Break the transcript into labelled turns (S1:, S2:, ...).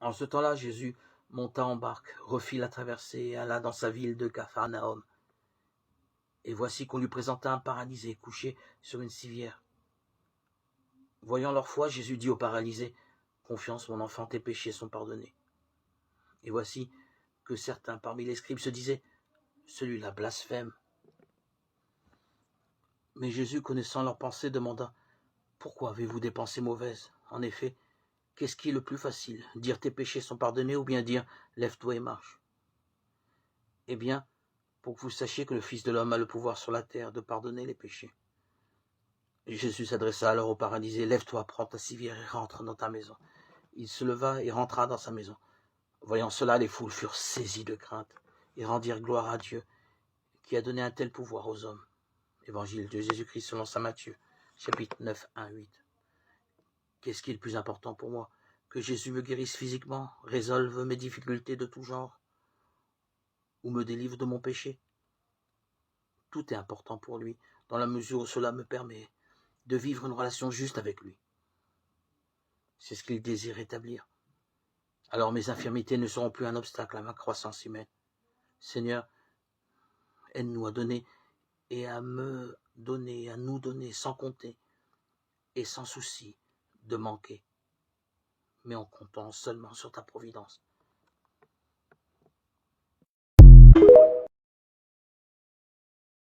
S1: En ce temps-là, Jésus monta en barque, refit la traversée et alla dans sa ville de Capharnaüm. Et voici qu'on lui présenta un paralysé couché sur une civière. Voyant leur foi, Jésus dit au paralysé, « Confiance, mon enfant, tes péchés sont pardonnés. » Et voici que certains parmi les scribes se disaient, « Celui-là blasphème. » Mais Jésus, connaissant leurs pensées, demanda, « Pourquoi avez-vous des pensées mauvaises? En effet, qu'est-ce qui est le plus facile, dire tes péchés sont pardonnés ou bien dire lève-toi et marche? Eh bien, pour que vous sachiez que le Fils de l'homme a le pouvoir sur la terre de pardonner les péchés. » Jésus s'adressa alors au paralysé, « Lève-toi, prends ta civière et rentre dans ta maison. » Il se leva et rentra dans sa maison. Voyant cela, les foules furent saisies de crainte et rendirent gloire à Dieu qui a donné un tel pouvoir aux hommes. Évangile de Jésus-Christ selon saint Matthieu, chapitre 9, 1-8. Qu'est-ce qui est le plus important pour moi? Que Jésus me guérisse physiquement, résolve mes difficultés de tout genre, ou me délivre de mon péché? Tout est important pour lui, dans la mesure où cela me permet de vivre une relation juste avec lui. C'est ce qu'il désire établir. Alors mes infirmités ne seront plus un obstacle à ma croissance humaine. Seigneur, aide-nous à donner et à me donner, à nous donner sans compter et sans souci de manquer, mais en comptant seulement sur ta providence.